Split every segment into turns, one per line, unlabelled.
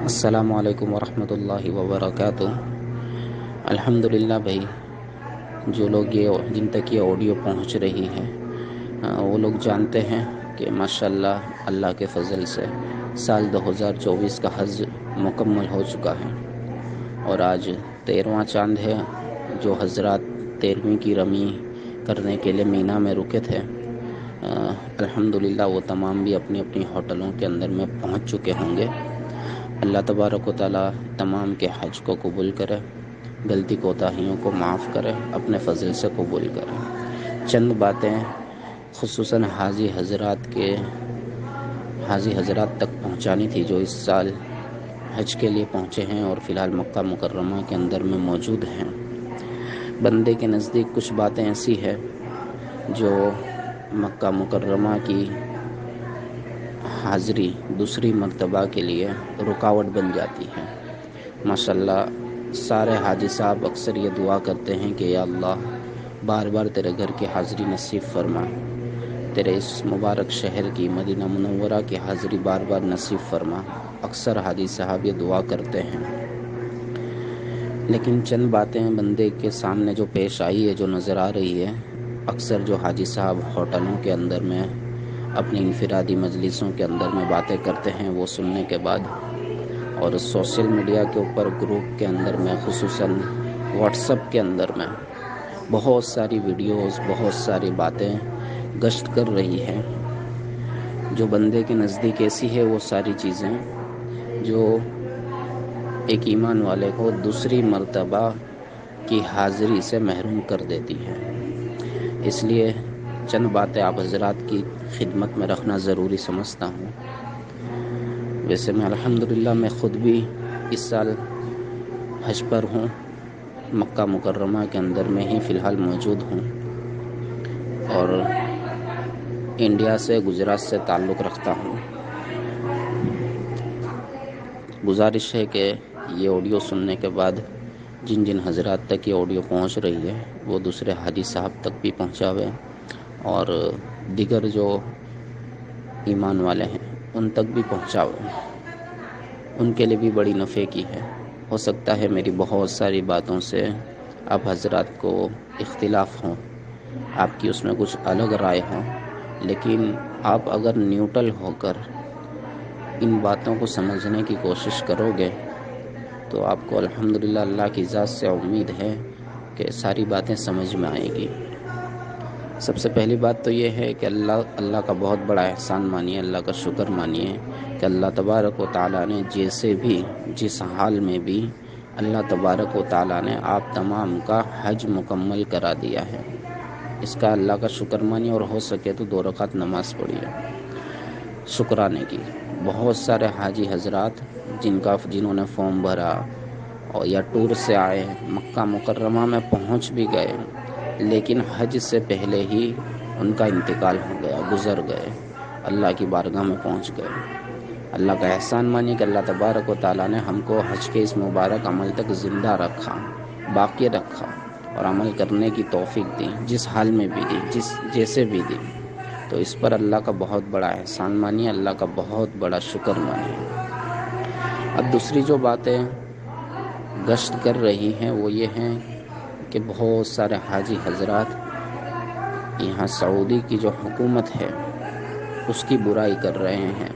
السلام علیکم ورحمۃ اللہ وبرکاتہ۔ الحمدللہ بھائی، جو لوگ جن تک یہ آڈیو پہنچ رہی ہے وہ لوگ جانتے ہیں کہ ماشاءاللہ اللہ کے فضل سے سال 2024 کا حج مکمل ہو چکا ہے، اور آج 13واں چاند ہے۔ جو حضرات 13ویں کی رمی کرنے کے لیے مینا میں رکے تھے، الحمدللہ وہ تمام بھی اپنی اپنی ہوٹلوں کے اندر میں پہنچ چکے ہوں گے۔ اللہ تبارک و تعالی تمام کے حج کو قبول کرے، غلطی کوتاہیوں کو معاف کرے، اپنے فضل سے قبول کرے۔ چند باتیں خصوصاً حاجی حضرات تک پہنچانی تھی جو اس سال حج کے لیے پہنچے ہیں اور فی الحال مکہ مکرمہ کے اندر میں موجود ہیں۔ بندے کے نزدیک کچھ باتیں ایسی ہے جو مکہ مکرمہ کی حاضری دوسری مرتبہ کے لیے رکاوٹ بن جاتی ہے۔ ماشاءاللہ سارے حاجی صاحب اکثر یہ دعا کرتے ہیں کہ یا اللہ بار بار تیرے گھر کی حاضری نصیب فرما، تیرے اس مبارک شہر کی مدینہ منورہ کی حاضری بار بار نصیب فرما۔ اکثر حاجی صاحب یہ دعا کرتے ہیں، لیکن چند باتیں بندے کے سامنے جو پیش آئی ہے، جو نظر آ رہی ہے، اکثر جو حاجی صاحب ہوٹلوں کے اندر میں اپنی انفرادی مجلسوں کے اندر میں باتیں کرتے ہیں، وہ سننے کے بعد اور سوشل میڈیا کے اوپر گروپ کے اندر میں خصوصاً واٹس ایپ کے اندر میں بہت ساری ویڈیوز، بہت ساری باتیں گشت کر رہی ہیں، جو بندے کے نزدیک ایسی ہے وہ ساری چیزیں جو ایک ایمان والے کو دوسری مرتبہ کی حاضری سے محروم کر دیتی ہے۔ اس لیے چند باتیں آپ حضرات کی خدمت میں رکھنا ضروری سمجھتا ہوں۔ ویسے میں الحمدللہ میں خود بھی اس سال حج پر ہوں، مکہ مکرمہ کے اندر میں ہی فی الحال موجود ہوں، اور انڈیا سے گجرات سے تعلق رکھتا ہوں۔ گزارش ہے کہ یہ آڈیو سننے کے بعد جن جن حضرات تک یہ آڈیو پہنچ رہی ہے وہ دوسرے حاجی صاحب تک بھی پہنچاوے، اور دیگر جو ایمان والے ہیں ان تک بھی پہنچاوے۔ ان کے لیے بھی بڑی نفع کی ہے۔ ہو سکتا ہے میری بہت ساری باتوں سے آپ حضرات کو اختلاف ہوں، آپ کی اس میں کچھ الگ رائے ہوں، لیکن آپ اگر نیوٹرل ہو کر ان باتوں کو سمجھنے کی کوشش کرو گے تو آپ کو الحمدللہ اللہ کی ذات سے امید ہے کہ ساری باتیں سمجھ میں آئے گی۔ سب سے پہلی بات تو یہ ہے کہ اللہ کا بہت بڑا احسان مانیے، اللہ کا شکر مانیے کہ اللہ تبارک و تعالیٰ نے جیسے بھی جس حال میں بھی اللہ تبارک و تعالیٰ نے آپ تمام کا حج مکمل کرا دیا ہے۔ اس کا اللہ کا شکر مانیے، اور ہو سکے تو 2 رکعت نماز پڑھیے شکرانے کی۔ بہت سارے حاجی حضرات جنہوں نے فارم بھرا اور یا ٹور سے آئے، مکہ مکرمہ میں پہنچ بھی گئے، لیکن حج سے پہلے ہی ان کا انتقال ہو گیا، گزر گئے، اللہ کی بارگاہ میں پہنچ گئے۔ اللہ کا احسان مانیے کہ اللہ تبارک و تعالیٰ نے ہم کو حج کے اس مبارک عمل تک زندہ رکھا، باقی رکھا، اور عمل کرنے کی توفیق دی، جس حال میں بھی دی، جیسے بھی دی۔ تو اس پر اللہ کا بہت بڑا احسان مانیے، اللہ کا بہت بڑا شکر مانیے۔ اب دوسری جو باتیں گشت کر رہی ہیں وہ یہ ہیں کہ بہت سارے حاجی حضرات یہاں سعودی کی جو حکومت ہے اس کی برائی کر رہے ہیں،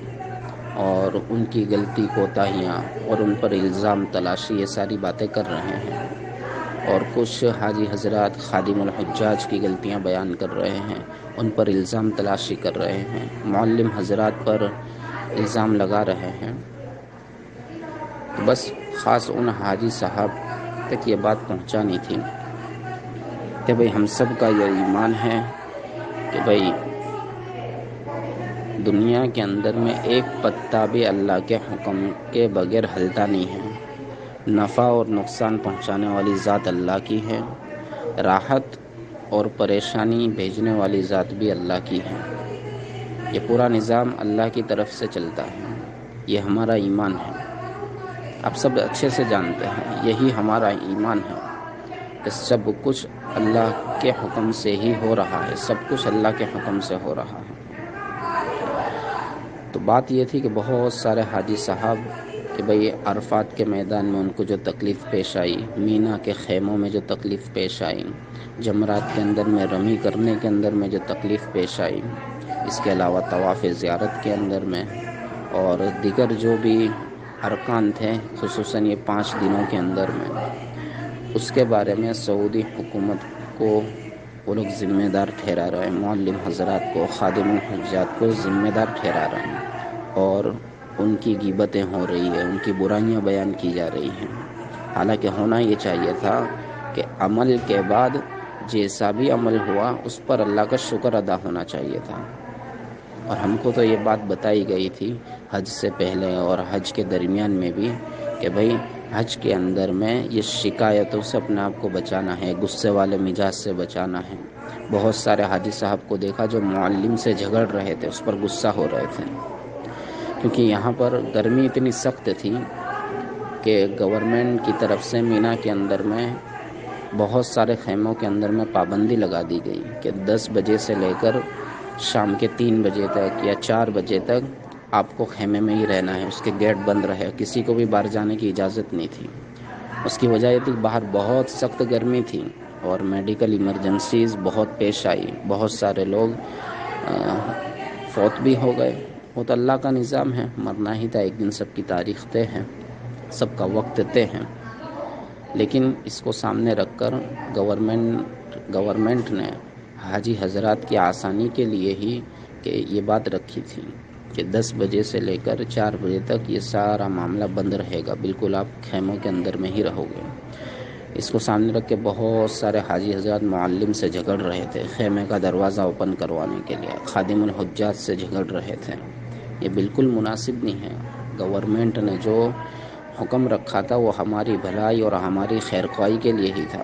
اور ان کی غلطی کوتاہیاں اور ان پر الزام تلاشی، یہ ساری باتیں کر رہے ہیں، اور کچھ حاجی حضرات خادم الحجاج کی غلطیاں بیان کر رہے ہیں، ان پر الزام تلاشی کر رہے ہیں، معلم حضرات پر الزام لگا رہے ہیں۔ تو بس خاص ان حاجی صاحب تک یہ بات پہنچانی تھی کہ بھئی ہم سب کا یہ ایمان ہے کہ بھئی دنیا کے اندر میں ایک پتا بھی اللہ کے حکم کے بغیر ہلتا نہیں ہے۔ نفع اور نقصان پہنچانے والی ذات اللہ کی ہے، راحت اور پریشانی بھیجنے والی ذات بھی اللہ کی ہے۔ یہ پورا نظام اللہ کی طرف سے چلتا ہے، یہ ہمارا ایمان ہے۔ آپ سب اچھے سے جانتے ہیں یہی ہمارا ایمان ہے کہ سب کچھ اللہ کے حکم سے ہی ہو رہا ہے، سب کچھ اللہ کے حکم سے ہو رہا ہے۔ تو بات یہ تھی کہ بہت سارے حاجی صاحب کہ بھئی عرفات کے میدان میں ان کو جو تکلیف پیش آئی، مینا کے خیموں میں جو تکلیف پیش آئی، جمرات کے اندر میں رمی کرنے کے اندر میں جو تکلیف پیش آئی، اس کے علاوہ طواف زیارت کے اندر میں اور دیگر جو بھی ارکان تھے خصوصاً یہ 5 دنوں کے اندر میں، اس کے بارے میں سعودی حکومت کو وہ لوگ ذمہ دار ٹھہرا رہے ہیں، معلم حضرات کو، خادم الحجات کو ذمہ دار ٹھہرا رہے ہیں اور ان کی غیبتیں ہو رہی ہیں، ان کی برائیاں بیان کی جا رہی ہیں۔ حالانکہ ہونا یہ چاہیے تھا کہ عمل کے بعد جیسا بھی عمل ہوا اس پر اللہ کا شکر ادا ہونا چاہیے تھا۔ اور ہم کو تو یہ بات بتائی گئی تھی حج سے پہلے اور حج کے درمیان میں بھی کہ بھئی حج کے اندر میں یہ شکایتوں سے اپنے آپ کو بچانا ہے، غصے والے مزاج سے بچانا ہے۔ بہت سارے حاجی صاحب کو دیکھا جو معلم سے جھگڑ رہے تھے، اس پر غصہ ہو رہے تھے، کیونکہ یہاں پر گرمی اتنی سخت تھی کہ گورنمنٹ کی طرف سے مینا کے اندر میں بہت سارے خیموں کے اندر میں پابندی لگا دی گئی کہ 10 بجے سے لے کر شام کے 3 بجے تک یا 4 بجے تک آپ کو خیمے میں ہی رہنا ہے، اس کے گیٹ بند رہے، کسی کو بھی باہر جانے کی اجازت نہیں تھی۔ اس کی وجہ یہ تھی باہر بہت سخت گرمی تھی اور میڈیکل ایمرجنسیز بہت پیش آئی، بہت سارے لوگ فوت بھی ہو گئے۔ وہ تو اللہ کا نظام ہے، مرنا ہی تھا ایک دن، سب کی تاریخ طے ہے، سب کا وقت طے ہے۔ لیکن اس کو سامنے رکھ کر گورنمنٹ نے حاجی حضرات کی آسانی کے لیے ہی کہ یہ بات رکھی تھی کہ 10 بجے سے لے کر 4 بجے تک یہ سارا معاملہ بند رہے گا، بالکل آپ خیموں کے اندر میں ہی رہو گے۔ اس کو سامنے رکھ کے بہت سارے حاجی حضرات معلم سے جھگڑ رہے تھے خیمے کا دروازہ اوپن کروانے کے لیے، خادم الحجات سے جھگڑ رہے تھے۔ یہ بالکل مناسب نہیں ہے۔ گورنمنٹ نے جو حکم رکھا تھا وہ ہماری بھلائی اور ہماری خیرخواہی کے لیے ہی تھا۔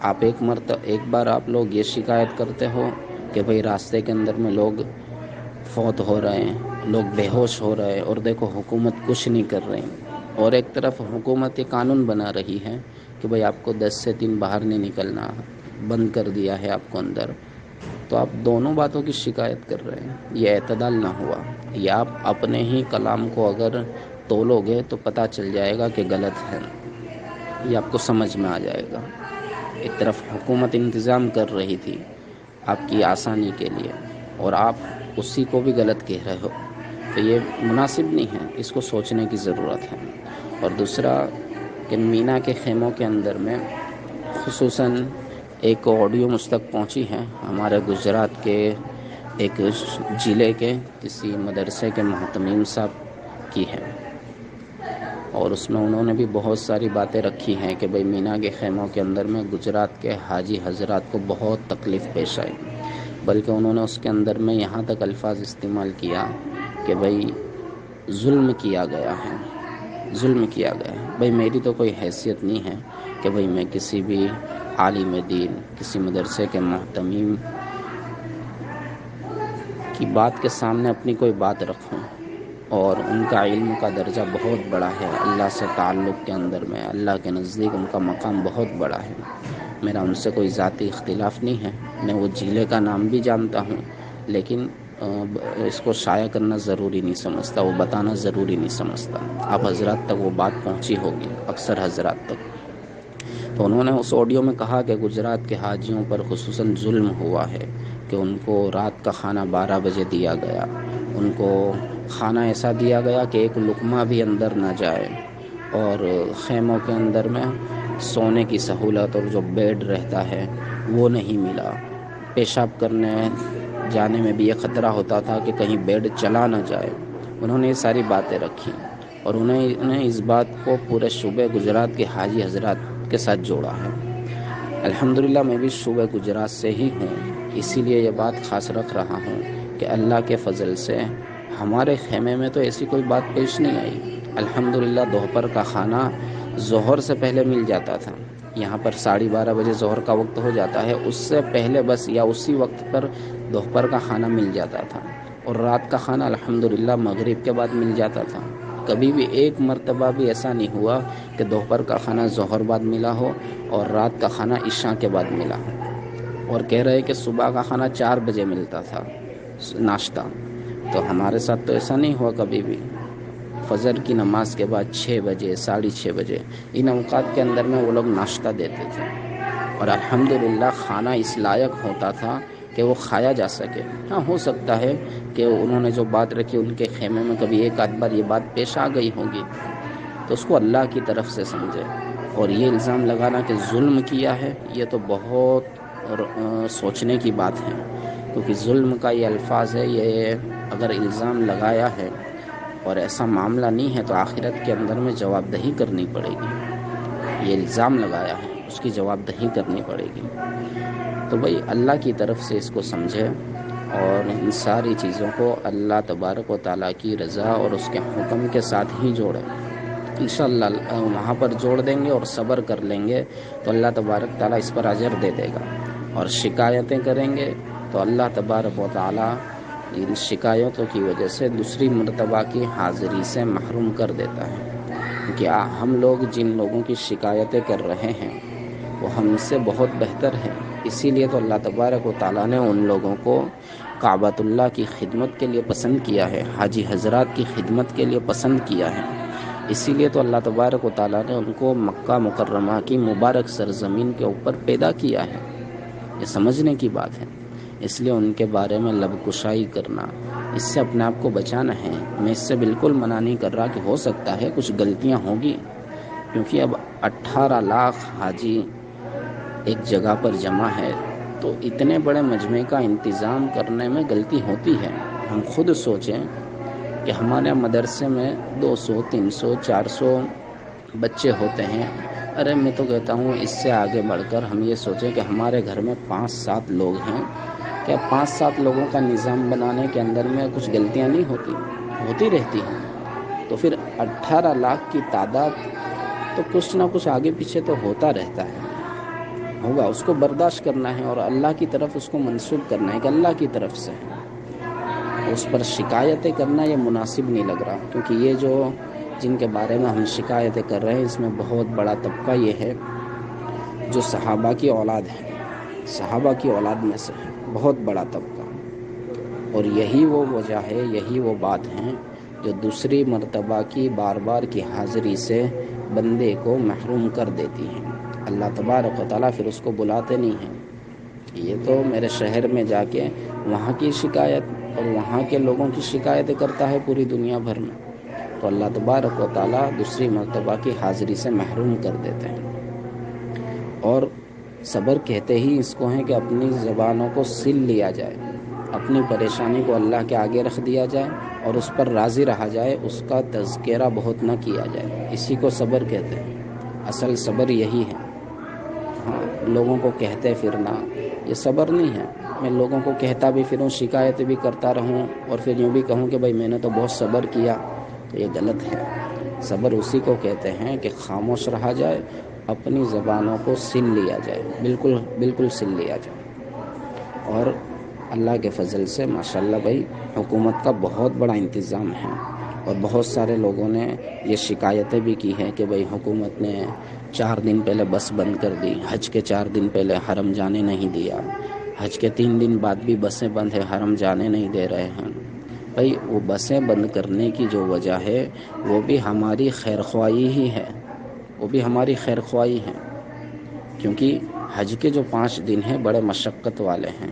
آپ ایک بار آپ لوگ یہ شکایت کرتے ہو کہ بھئی راستے کے اندر میں لوگ فوت ہو رہے ہیں، لوگ بے ہوش ہو رہے ہیں، اور دیکھو حکومت کچھ نہیں کر رہی، اور ایک طرف حکومت یہ قانون بنا رہی ہے کہ بھئی آپ کو 10 سے 3 باہر نہیں نکلنا، بند کر دیا ہے آپ کو اندر، تو آپ دونوں باتوں کی شکایت کر رہے ہیں۔ یہ اعتدال نہ ہوا۔ یہ آپ اپنے ہی کلام کو اگر تولو گے تو پتہ چل جائے گا کہ غلط ہے، یہ آپ کو سمجھ میں آ جائے گا۔ ایک طرف حکومت انتظام کر رہی تھی آپ کی آسانی کے لیے اور آپ اسی کو بھی غلط کہہ رہے ہو، تو یہ مناسب نہیں ہے، اس کو سوچنے کی ضرورت ہے۔ اور دوسرا کہ مینا کے خیموں کے اندر میں خصوصاً ایک آڈیو مجھ تک پہنچی ہے ہمارے گجرات کے ایک ضلع کے کسی مدرسے کے محتمم صاحب کی ہے، اور اس میں انہوں نے بھی بہت ساری باتیں رکھی ہیں کہ بھئی مینا کے خیموں کے اندر میں گجرات کے حاجی حضرات کو بہت تکلیف پیش آئی، بلکہ انہوں نے اس کے اندر میں یہاں تک الفاظ استعمال کیا کہ بھئی ظلم کیا گیا ہے، ظلم کیا گیا ہے۔ بھئی میری تو کوئی حیثیت نہیں ہے کہ بھئی میں کسی بھی عالم دین، کسی مدرسے کے محتمم کی بات کے سامنے اپنی کوئی بات رکھوں، اور ان کا علم کا درجہ بہت بڑا ہے، اللہ سے تعلق کے اندر میں اللہ کے نزدیک ان کا مقام بہت بڑا ہے۔ میرا ان سے کوئی ذاتی اختلاف نہیں ہے، میں وہ ضلع کا نام بھی جانتا ہوں، لیکن اس کو شائع کرنا ضروری نہیں سمجھتا، وہ بتانا ضروری نہیں سمجھتا۔ آپ حضرات تک وہ بات پہنچی ہوگی، اکثر حضرات تک۔ تو انہوں نے اس آڈیو میں کہا کہ گجرات کے حاجیوں پر خصوصاً ظلم ہوا ہے کہ ان کو رات کا کھانا 12 بجے دیا گیا، ان کو کھانا ایسا دیا گیا کہ ایک لقمہ بھی اندر نہ جائے، اور خیموں کے اندر میں سونے کی سہولت اور جو بیڈ رہتا ہے وہ نہیں ملا، پیشاب کرنے جانے میں بھی یہ خطرہ ہوتا تھا کہ کہیں بیڈ چلا نہ جائے۔ انہوں نے یہ ساری باتیں رکھی اور انہیں اس بات کو پورے صوبے گجرات کے حاجی حضرات کے ساتھ جوڑا ہے۔ الحمدللہ میں بھی صوبے گجرات سے ہی ہوں، اسی لیے یہ بات خاص رکھ رہا ہوں کہ اللہ کے فضل سے ہمارے خیمے میں تو ایسی کوئی بات پیش نہیں آئی۔ الحمدللہ دوپہر کا کھانا ظہر سے پہلے مل جاتا تھا، یہاں پر 12:30 بجے ظہر کا وقت ہو جاتا ہے، اس سے پہلے بس یا اسی وقت پر دوپہر کا کھانا مل جاتا تھا، اور رات کا کھانا الحمدللہ مغرب کے بعد مل جاتا تھا۔ کبھی بھی ایک مرتبہ بھی ایسا نہیں ہوا کہ دوپہر کا کھانا ظہر بعد ملا ہو اور رات کا کھانا عشاء کے بعد ملا ہو، اور کہہ رہے کہ صبح کا کھانا 4 بجے ملتا تھا ناشتہ، تو ہمارے ساتھ تو ایسا نہیں ہوا کبھی بھی۔ فجر کی نماز کے بعد 6 بجے 6:30 بجے ان اوقات کے اندر میں وہ لوگ ناشتہ دیتے تھے، اور الحمدللہ کھانا اس لائق ہوتا تھا کہ وہ کھایا جا سکے۔ ہاں، ہو سکتا ہے کہ انہوں نے جو بات رکھی ان کے خیمے میں کبھی ایک آدھ بار یہ بات پیش آ گئی ہوگی، تو اس کو اللہ کی طرف سے سمجھے۔ اور یہ الزام لگانا کہ ظلم کیا ہے، یہ تو بہت سوچنے کی بات ہے، کیونکہ ظلم کا یہ الفاظ ہے، یہ اگر الزام لگایا ہے اور ایسا معاملہ نہیں ہے تو آخرت کے اندر میں جواب دہی کرنی پڑے گی۔ یہ الزام لگایا ہے، اس کی جواب دہی کرنی پڑے گی۔ تو بھائی اللہ کی طرف سے اس کو سمجھے اور ان ساری چیزوں کو اللہ تبارک و تعالیٰ کی رضا اور اس کے حکم کے ساتھ ہی جوڑے۔ انشاءاللہ وہاں پر جوڑ دیں گے اور صبر کر لیں گے تو اللہ تبارک تعالیٰ اس پر اجر دے دے گا، اور شکایتیں کریں گے تو اللہ تبارک و تعالیٰ ان شکایتوں کی وجہ سے دوسری مرتبہ کی حاضری سے محروم کر دیتا ہے، کیونکہ ہم لوگ جن لوگوں کی شکایتیں کر رہے ہیں وہ ہم سے بہت بہتر ہے، اسی لیے تو اللہ تبارک و تعالیٰ نے ان لوگوں کو کعبۃ اللہ کی خدمت کے لیے پسند کیا ہے، حاجی حضرات کی خدمت کے لیے پسند کیا ہے، اسی لیے تو اللہ تبارک و تعالیٰ نے ان کو مکہ مکرمہ کی مبارک سرزمین کے اوپر پیدا کیا ہے۔ یہ سمجھنے کی بات ہے، اس لیے ان کے بارے میں لب کشائی کرنا، اس سے اپنے آپ کو بچانا ہے۔ میں اس سے بالکل منع نہیں کر رہا کہ ہو سکتا ہے کچھ غلطیاں ہوں گی، کیونکہ اب 18 لاکھ حاجی ایک جگہ پر جمع ہے تو اتنے بڑے مجمع کا انتظام کرنے میں غلطی ہوتی ہے۔ ہم خود سوچیں کہ ہمارے مدرسے میں 200 300 400 بچے ہوتے ہیں، ارے میں تو کہتا ہوں اس سے آگے بڑھ کر ہم یہ سوچیں کہ ہمارے گھر میں 5-7 لوگ ہیں، کیا 5-7 لوگوں کا نظام بنانے کے اندر میں کچھ غلطیاں نہیں ہوتی رہتی ہیں؟ تو پھر 18 لاکھ کی تعداد تو کچھ نہ کچھ آگے پیچھے تو ہوتا رہتا ہے، ہوگا، اس کو برداشت کرنا ہے اور اللہ کی طرف اس کو منسوب کرنا ہے کہ اللہ کی طرف سے ہے۔ اس پر شکایتیں کرنا یہ مناسب نہیں لگ رہا، کیونکہ یہ جو جن کے بارے میں ہم شکایتیں کر رہے ہیں اس میں بہت بڑا طبقہ یہ ہے جو صحابہ کی اولاد ہے، صحابہ کی اولاد میں سے ہے، بہت بڑا طبقہ، اور یہی وہ وجہ ہے، یہی وہ بات ہیں جو دوسری مرتبہ کی بار بار کی حاضری سے بندے کو محروم کر دیتی ہیں۔ اللہ تبارک و تعالیٰ پھر اس کو بلاتے نہیں ہیں، یہ تو میرے شہر میں جا کے وہاں کی شکایت اور وہاں کے لوگوں کی شکایتیں کرتا ہے پوری دنیا بھر میں، تو اللہ تبارک و تعالیٰ دوسری مرتبہ کی حاضری سے محروم کر دیتے ہیں۔ اور صبر کہتے ہی اس کو ہیں کہ اپنی زبانوں کو سل لیا جائے، اپنی پریشانی کو اللہ کے آگے رکھ دیا جائے اور اس پر راضی رہا جائے، اس کا تذکرہ بہت نہ کیا جائے، اسی کو صبر کہتے ہیں۔ اصل صبر یہی ہے۔ ہاں، لوگوں کو کہتے پھرنا یہ صبر نہیں ہے۔ میں لوگوں کو کہتا بھی پھروں، شکایتیں بھی کرتا رہوں اور پھر یوں بھی کہوں کہ بھائی میں نے تو بہت صبر کیا، تو یہ غلط ہے۔ صبر اسی کو کہتے ہیں کہ خاموش رہا جائے، اپنی زبانوں کو سل لیا جائے، بالکل سل لیا جائے۔ اور اللہ کے فضل سے ماشاءاللہ بھائی حکومت کا بہت بڑا انتظام ہے، اور بہت سارے لوگوں نے یہ شکایتیں بھی کی ہیں کہ بھائی حکومت نے 4 دن پہلے بس بند کر دی، حج کے 4 دن پہلے حرم جانے نہیں دیا، حج کے 3 دن بعد بھی بسیں بند ہیں، حرم جانے نہیں دے رہے ہیں۔ بھائی وہ بسیں بند کرنے کی جو وجہ ہے وہ بھی ہماری خیرخواہی ہی ہے، وہ بھی ہماری خیرخواہی ہے، کیونکہ حج کے جو 5 دن ہیں بڑے مشقت والے ہیں،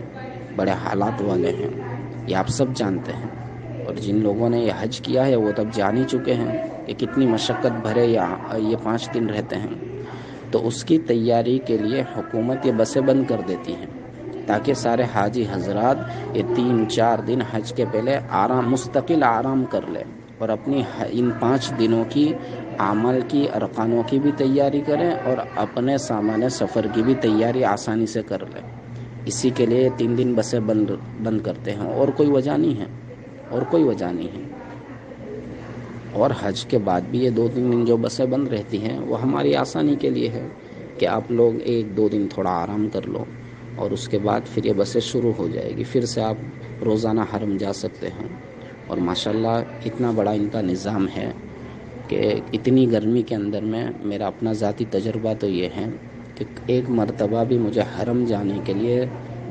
بڑے حالات والے ہیں، یہ آپ سب جانتے ہیں، اور جن لوگوں نے یہ حج کیا ہے وہ تب جان ہی چکے ہیں کہ کتنی مشقت بھرے یہ 5 دن رہتے ہیں۔ تو اس کی تیاری کے لیے حکومت یہ بسیں بند کر دیتی ہیں تاکہ سارے حاجی حضرات یہ 3-4 دن حج کے پہلے مستقل آرام کر لیں اور اپنی ان 5 دنوں کی عمل کی ارکانوں کی بھی تیاری کریں اور اپنے سامان سفر کی بھی تیاری آسانی سے کر لیں۔ اسی کے لیے 3 دن بسیں بند کرتے ہیں، اور کوئی وجہ نہیں ہے، اور کوئی وجہ نہیں ہے۔ اور حج کے بعد بھی یہ 2-3 دن جو بسیں بند رہتی ہیں وہ ہماری آسانی کے لیے ہے کہ آپ لوگ 1-2 دن تھوڑا آرام کر لو، اور اس کے بعد پھر یہ بسیں شروع ہو جائے گی، پھر سے آپ روزانہ حرم جا سکتے ہیں۔ اور ماشاءاللہ اتنا بڑا ان کا نظام ہے کہ اتنی گرمی کے اندر میں میرا اپنا ذاتی تجربہ تو یہ ہے کہ ایک مرتبہ بھی مجھے حرم جانے کے لیے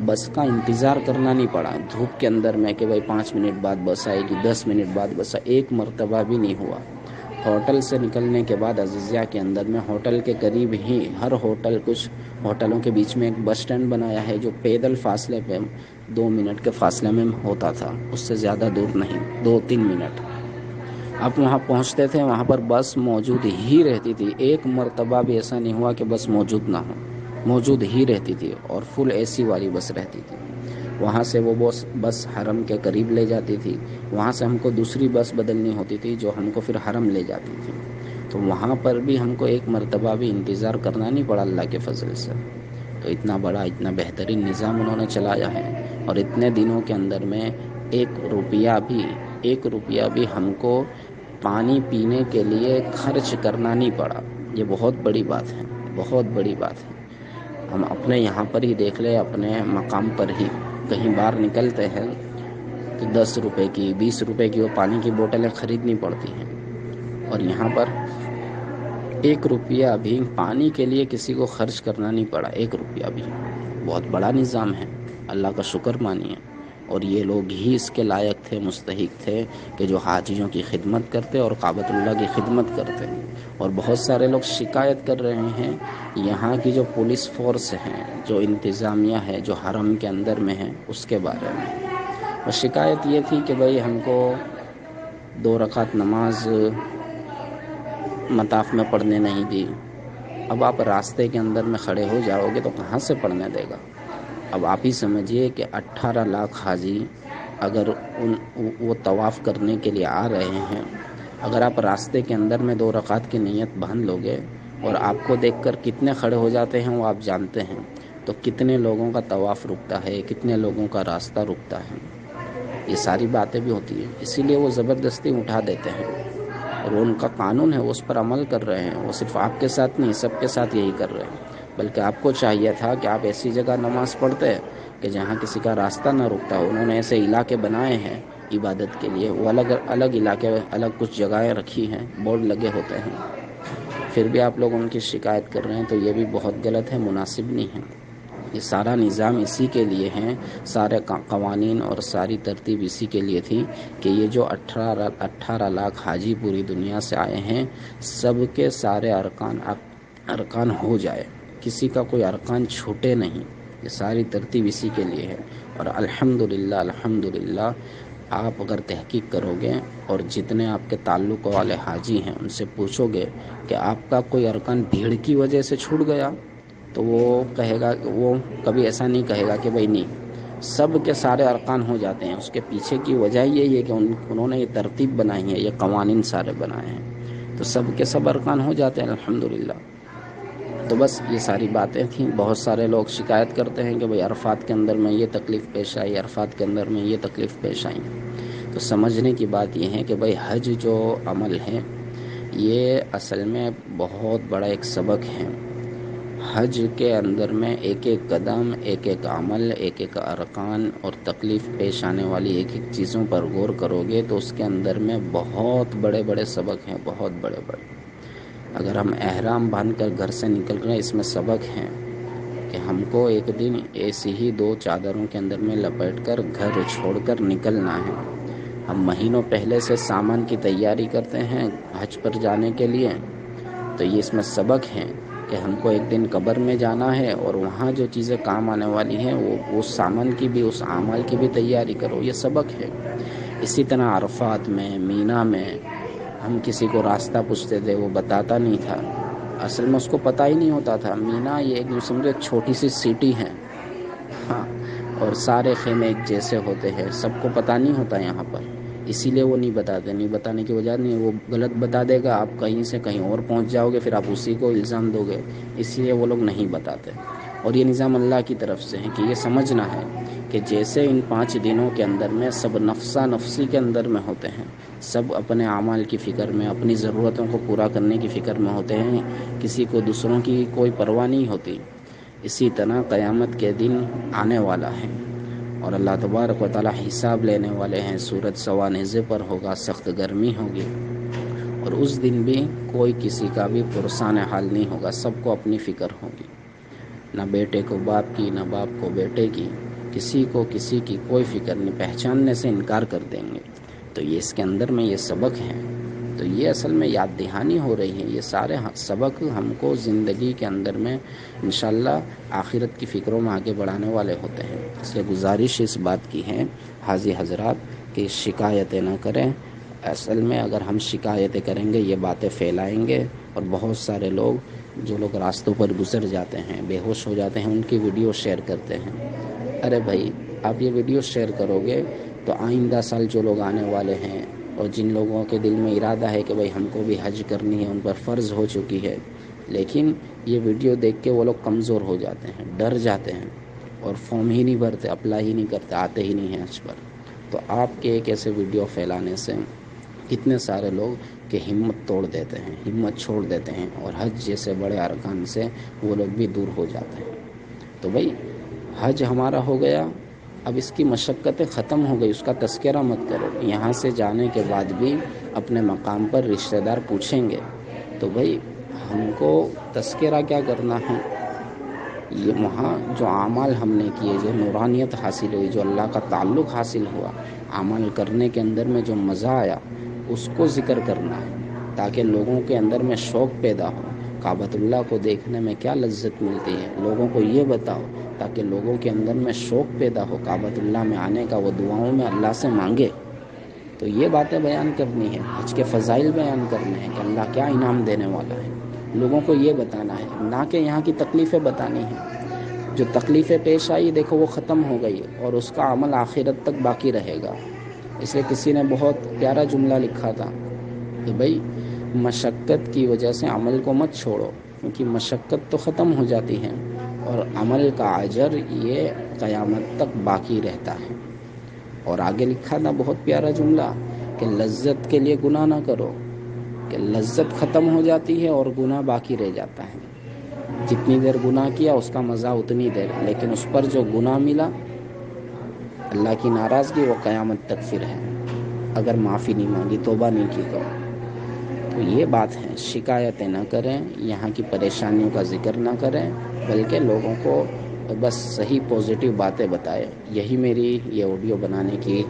بس کا انتظار کرنا نہیں پڑا دھوپ کے اندر میں کہ بھائی 5 منٹ بعد بس آئے گی، 10 منٹ بعد بس، ایک مرتبہ بھی نہیں ہوا۔ ہوٹل سے نکلنے کے بعد عزیزیہ کے اندر میں ہوٹل کے قریب ہی ہر ہوٹل کچھ ہوٹلوں کے بیچ میں ایک بس اسٹینڈ بنایا ہے جو پیدل فاصلے پہ 2 منٹ کے فاصلے میں ہوتا تھا، اس سے زیادہ دور نہیں، 2-3 منٹ۔ آپ وہاں پہنچتے تھے، وہاں پر بس موجود ہی رہتی تھی، ایک مرتبہ بھی ایسا نہیں ہوا کہ بس موجود نہ ہو، موجود ہی رہتی تھی، اور فل اے سی والی بس رہتی تھی۔ وہاں سے وہ بس حرم کے قریب لے جاتی تھی، وہاں سے ہم کو دوسری بس بدلنی ہوتی تھی جو ہم کو پھر حرم لے جاتی تھی۔ تو وہاں پر بھی ہم کو ایک مرتبہ بھی انتظار کرنا نہیں پڑا اللہ کے فضل سے۔ تو اتنا بڑا، اتنا بہترین نظام انہوں نے چلایا ہے، اور اتنے دنوں کے اندر میں 1 روپیہ بھی ہم کو پانی پینے کے لیے خرچ کرنا نہیں پڑا۔ یہ بہت بڑی بات ہے، بہت بڑی بات ہے۔ ہم اپنے یہاں پر ہی دیکھ لیں، اپنے مقام پر ہی کہیں باہر نکلتے ہیں تو 10 روپے کی 20 روپے کی وہ پانی کی بوتلیں خریدنی پڑتی ہیں، اور یہاں پر 1 روپیہ بھی پانی کے لیے کسی کو خرچ کرنا نہیں پڑا، 1 روپیہ بھی۔ بہت بڑا نظام ہے، اللہ کا شکر مانیے۔ اور یہ لوگ ہی اس کے لائق تھے، مستحق تھے کہ جو حاجیوں کی خدمت کرتے اور کعبۃ اللہ کی خدمت کرتے۔ اور بہت سارے لوگ شکایت کر رہے ہیں یہاں کی جو پولیس فورس ہے، جو انتظامیہ ہے، جو حرم کے اندر میں ہے، اس کے بارے میں۔ اور شکایت یہ تھی کہ بھئی ہم کو 2 رکعت نماز مطاف میں پڑھنے نہیں دی۔ اب آپ راستے کے اندر میں کھڑے ہو جاؤ گے تو کہاں سے پڑھنے دے گا؟ اب آپ ہی سمجھیے کہ 18 لاکھ حاجی اگر وہ طواف کرنے کے لیے آ رہے ہیں، اگر آپ راستے کے اندر میں 2 رکعت کی نیت باندھ لو گے اور آپ کو دیکھ کر کتنے کھڑے ہو جاتے ہیں وہ آپ جانتے ہیں، تو کتنے لوگوں کا طواف رکتا ہے، کتنے لوگوں کا راستہ رکتا ہے۔ یہ ساری باتیں بھی ہوتی ہیں، اسی لیے وہ زبردستی اٹھا دیتے ہیں، اور وہ ان کا قانون ہے، وہ اس پر عمل کر رہے ہیں۔ وہ صرف آپ کے ساتھ نہیں، سب کے ساتھ یہی کر رہے ہیں۔ بلکہ آپ کو چاہیے تھا کہ آپ ایسی جگہ نماز پڑھتے کہ جہاں کسی کا راستہ نہ رکتا ہو۔ انہوں نے ایسے علاقے بنائے ہیں عبادت کے لیے، وہ الگ علاقے، الگ کچھ جگہیں رکھی ہیں، بورڈ لگے ہوتے ہیں، پھر بھی آپ لوگ ان کی شکایت کر رہے ہیں، تو یہ بھی بہت غلط ہے، مناسب نہیں ہے۔ یہ سارا نظام اسی کے لیے ہے، سارے قوانین اور ساری ترتیب اسی کے لیے تھی کہ یہ جو 18 لاکھ حاجی پوری دنیا سے آئے ہیں، سب کے سارے ارکان ہو جائے، کسی کا کوئی ارکان چھوٹے نہیں۔ یہ ساری ترتیب اسی کے لیے ہے۔ اور الحمدللہ آپ اگر تحقیق کرو گے اور جتنے آپ کے تعلق والے حاجی ہیں ان سے پوچھو گے کہ آپ کا کوئی ارکان بھیڑ کی وجہ سے چھوٹ گیا، تو وہ کہے گا، وہ کبھی ایسا نہیں کہے گا کہ بھئی نہیں، سب کے سارے ارکان ہو جاتے ہیں۔ اس کے پیچھے کی وجہ یہی ہے کہ انہوں نے یہ ترتیب بنائی ہے، یہ قوانین سارے بنائے ہیں، تو سب کے سب ارکان ہو جاتے ہیں الحمدللہ۔ تو بس یہ ساری باتیں تھیں۔ بہت سارے لوگ شکایت کرتے ہیں کہ بھئی عرفات کے اندر میں یہ تکلیف پیش آئی، عرفات کے اندر میں یہ تکلیف پیش آئی۔ تو سمجھنے کی بات یہ ہے کہ بھئی حج جو عمل ہے یہ اصل میں بہت بڑا ایک سبق ہے۔ حج کے اندر میں ایک ایک قدم، ایک ایک عمل، ایک ایک ارکان اور تکلیف پیش آنے والی ایک ایک چیزوں پر غور کرو گے تو اس کے اندر میں بہت بڑے بڑے سبق ہیں، بہت بڑے بڑے۔ اگر ہم احرام باندھ کر گھر سے نکل رہے ہیں، اس میں سبق ہے کہ ہم کو ایک دن ایسی ہی 2 چادروں کے اندر میں لپیٹ کر گھر چھوڑ کر نکلنا ہے۔ ہم مہینوں پہلے سے سامان کی تیاری کرتے ہیں حج پر جانے کے لیے، تو یہ اس میں سبق ہے کہ ہم کو ایک دن قبر میں جانا ہے اور وہاں جو چیزیں کام آنے والی ہیں وہ اس سامان کی بھی، اس اعمال کی بھی تیاری کرو، یہ سبق ہے۔ اسی طرح عرفات میں، مینا میں ہم کسی کو راستہ پوچھتے تھے، وہ بتاتا نہیں تھا، اصل میں اس کو پتہ ہی نہیں ہوتا تھا۔ مینا یہ ایک سمجھو ایک چھوٹی سی سٹی ہے، ہاں، اور سارے خیمے ایک جیسے ہوتے ہیں، سب کو پتہ نہیں ہوتا یہاں پر، اسی لیے وہ نہیں بتاتے۔ نہیں بتانے کی وجہ نہیں، وہ غلط بتا دے گا، آپ کہیں سے کہیں اور پہنچ جاؤ گے، پھر آپ اسی کو الزام دو گے، اس لیے وہ لوگ نہیں بتاتے۔ اور یہ نظام اللہ کی طرف سے ہے کہ یہ سمجھنا ہے کہ جیسے ان 5 دنوں کے اندر میں سب نفسا نفسی کے اندر میں ہوتے ہیں، سب اپنے اعمال کی فکر میں، اپنی ضرورتوں کو پورا کرنے کی فکر میں ہوتے ہیں، کسی کو دوسروں کی کوئی پرواہ نہیں ہوتی، اسی طرح قیامت کے دن آنے والا ہے اور اللہ تبارک و تعالی حساب لینے والے ہیں۔ سورج سوا نیزے پر ہوگا، سخت گرمی ہوگی، اور اس دن بھی کوئی کسی کا بھی پرسان حال نہیں ہوگا، سب کو اپنی فکر ہوگی، نہ بیٹے کو باپ کی، نہ باپ کو بیٹے کی، کسی کو کسی کی کوئی فکر نہیں، پہچاننے سے انکار کر دیں گے۔ تو یہ اس کے اندر میں یہ سبق ہے تو یہ اصل میں یاد دہانی ہو رہی ہے. یہ سارے سبق ہم کو زندگی کے اندر میں انشاءاللہ آخرت کی فکروں میں آگے بڑھانے والے ہوتے ہیں. اس لیے گزارش اس بات کی ہے حاضی حضرات کہ شکایتیں نہ کریں. اصل میں اگر ہم شکایتیں کریں گے یہ باتیں پھیلائیں گے، اور بہت سارے لوگ جو لوگ راستوں پر گزر جاتے ہیں، بے ہوش ہو جاتے ہیں، ان کی ویڈیو شیئر کرتے ہیں. ارے بھائی، آپ یہ ویڈیو شیئر کرو گے تو آئندہ سال جو لوگ آنے والے ہیں اور جن لوگوں کے دل میں ارادہ ہے کہ بھائی ہم کو بھی حج کرنی ہے، ان پر فرض ہو چکی ہے، لیکن یہ ویڈیو دیکھ کے وہ لوگ کمزور ہو جاتے ہیں، ڈر جاتے ہیں اور فارم ہی نہیں بھرتے، اپلائی ہی نہیں کرتے، آتے ہی نہیں ہیں حج پر. تو آپ کے ایک ایسے ویڈیو پھیلانے سے کتنے سارے لوگ کہ ہمت توڑ دیتے ہیں، ہمت چھوڑ دیتے ہیں، اور حج جیسے بڑے ارکان سے وہ لوگ بھی دور ہو جاتے ہیں. تو بھائی حج ہمارا ہو گیا، اب اس کی مشقتیں ختم ہو گئی، اس کا تذکرہ مت کرو. یہاں سے جانے کے بعد بھی اپنے مقام پر رشتہ دار پوچھیں گے، تو بھائی ہم کو تذکرہ کیا کرنا ہے؟ یہ وہاں جو اعمال ہم نے کیے، جو نورانیت حاصل ہوئی، جو اللہ کا تعلق حاصل ہوا، عمل کرنے کے اندر میں جو مزہ آیا، اس کو ذکر کرنا ہے تاکہ لوگوں کے اندر میں شوق پیدا ہو. کعبۃ اللہ کو دیکھنے میں کیا لذت ملتی ہے، لوگوں کو یہ بتاؤ تاکہ لوگوں کے اندر میں شوق پیدا ہو کعبۃ اللہ میں آنے کا، وہ دعاؤں میں اللہ سے مانگے. تو یہ باتیں بیان کرنی ہے، حج کے فضائل بیان کرنے ہیں کہ اللہ کیا انعام دینے والا ہے، لوگوں کو یہ بتانا ہے، نہ کہ یہاں کی تکلیفیں بتانی ہیں. جو تکلیفیں پیش آئی دیکھو وہ ختم ہو گئی، اور اس کا عمل آخرت تک باقی رہے گا. اس لیے کسی نے بہت پیارا جملہ لکھا تھا کہ بھائی مشقت کی وجہ سے عمل کو مت چھوڑو، کیونکہ مشقت تو ختم ہو جاتی ہے اور عمل کا اجر یہ قیامت تک باقی رہتا ہے. اور آگے لکھا تھا بہت پیارا جملہ کہ لذت کے لیے گناہ نہ کرو، کہ لذت ختم ہو جاتی ہے اور گناہ باقی رہ جاتا ہے. جتنی دیر گناہ کیا اس کا مزہ اتنی دیر، لیکن اس پر جو گناہ ملا، اللہ کی ناراضگی، وہ قیامت تک پھر ہے اگر معافی نہیں مانگی، توبہ نہیں کی تو. تو یہ بات ہے، شکایتیں نہ کریں، یہاں کی پریشانیوں کا ذکر نہ کریں، بلکہ لوگوں کو بس صحیح پازیٹیو باتیں بتائے. یہی میری یہ آڈیو بنانے کی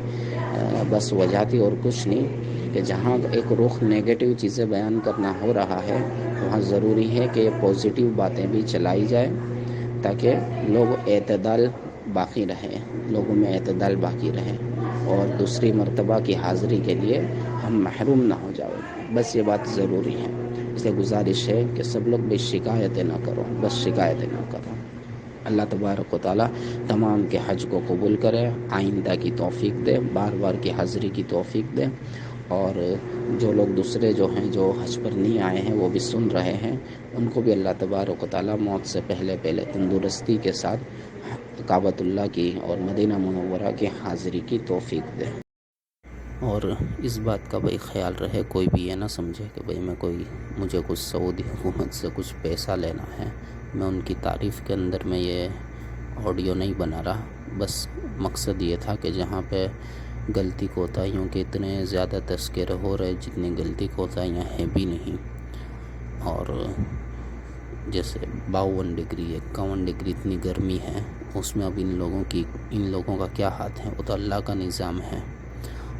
بس وجہ تھی اور کچھ نہیں، کہ جہاں ایک رخ نیگیٹو چیزیں بیان کرنا ہو رہا ہے وہاں ضروری ہے کہ پازیٹیو باتیں بھی چلائی جائے تاکہ لوگ اعتدال باقی رہے، لوگوں میں اعتدال باقی رہے، اور دوسری مرتبہ کی حاضری کے لیے ہم محروم نہ ہو جائیں. بس یہ بات ضروری ہے. اس لیے گزارش ہے کہ سب لوگ بھی شکایتیں نہ کرو، بس شکایتیں نہ کرو. اللہ تبارک و تعالی تمام کے حج کو قبول کرے، آئندہ کی توفیق دے، بار بار کی حاضری کی توفیق دے، اور جو لوگ دوسرے جو ہیں جو حج پر نہیں آئے ہیں وہ بھی سن رہے ہیں، ان کو بھی اللہ تبارک و تعالی موت سے پہلے تندرستی کے ساتھ کعبۃ اللہ کی اور مدینہ منورہ کی حاضری کی توفیق دے. اور اس بات کا بھائی خیال رہے، کوئی بھی یہ نہ سمجھے کہ بھائی مجھے کچھ سعودی حکومت سے کچھ پیسہ لینا ہے. میں ان کی تعریف کے اندر میں یہ آڈیو نہیں بنا رہا، بس مقصد یہ تھا کہ جہاں پہ غلطی کوتاہیوں کے اتنے زیادہ تذکرے ہو رہے جتنی غلطی کوتاہیاں ہیں بھی نہیں، اور جیسے 52 ڈگری 51 ڈگری اتنی گرمی ہے، اس میں اب ان لوگوں کا کیا ہاتھ ہے، وہ تو اللہ کا نظام ہے.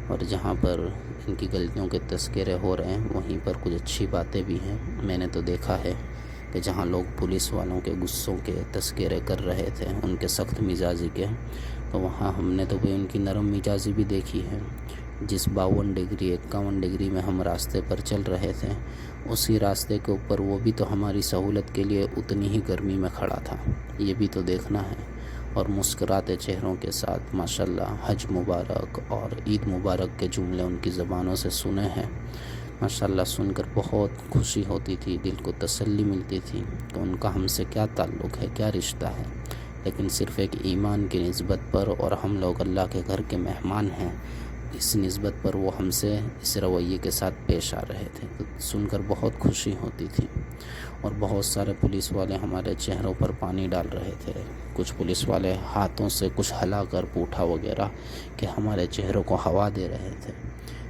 اور جہاں پر ان کی غلطیوں کے تذکرے ہو رہے ہیں وہیں پر کچھ اچھی باتیں بھی ہیں. میں نے تو دیکھا ہے کہ جہاں لوگ پولیس والوں کے غصوں کے تذکرے کر رہے تھے، ان کے سخت مزاجی کے، تو وہاں ہم نے تو بھی ان کی نرم مزاجی بھی دیکھی ہے. جس 52 ڈگری 51 ڈگری میں ہم راستے پر چل رہے تھے، اسی راستے کے اوپر وہ بھی تو ہماری سہولت کے لیے اتنی ہی گرمی میں کھڑا تھا. یہ بھی تو دیکھنا ہے. اور مسکراتے چہروں کے ساتھ ماشاءاللہ حج مبارک اور عید مبارک کے جملے ان کی زبانوں سے سنے ہیں. ماشاءاللہ سن کر بہت خوشی ہوتی تھی، دل کو تسلی ملتی تھی کہ ان کا ہم سے کیا تعلق ہے، کیا رشتہ ہے، لیکن صرف ایک ایمان کی نسبت پر، اور ہم لوگ اللہ کے گھر کے مہمان ہیں، اس نسبت پر وہ ہم سے اس رویے کے ساتھ پیش آ رہے تھے. تو سن کر بہت خوشی ہوتی تھی. اور بہت سارے پولیس والے ہمارے چہروں پر پانی ڈال رہے تھے، کچھ پولیس والے ہاتھوں سے کچھ ہلا کر پوٹھا وغیرہ کہ ہمارے چہروں کو ہوا دے رہے تھے.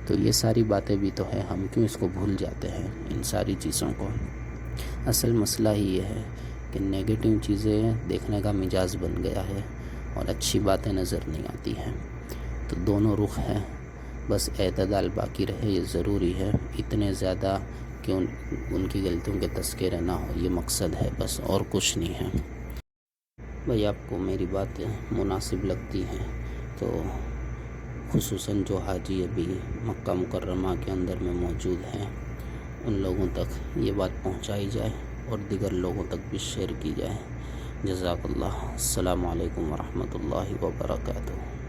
تو یہ ساری باتیں بھی تو ہے، ہم کیوں اس کو بھول جاتے ہیں ان ساری چیزوں کو. اصل مسئلہ ہی یہ ہے کہ نیگیٹو چیزیں دیکھنے کا مزاج بن گیا ہے اور اچھی باتیں نظر نہیں آتی ہیں. تو دونوں رخ ہیں. بس اعتدال باقی رہے، یہ ضروری ہے، اتنے زیادہ کہ ان کی غلطیوں کے تذکرے نہ ہو، یہ مقصد ہے بس، اور کچھ نہیں ہے۔ بھائی آپ کو میری بات مناسب لگتی ہے تو خصوصاً جو حاجی ابھی مکہ مکرمہ کے اندر میں موجود ہیں ان لوگوں تک یہ بات پہنچائی جائے اور دیگر لوگوں تک بھی شیئر کی جائے۔ جزاک اللہ۔ السلام علیکم ورحمۃ اللہ وبرکاتہ۔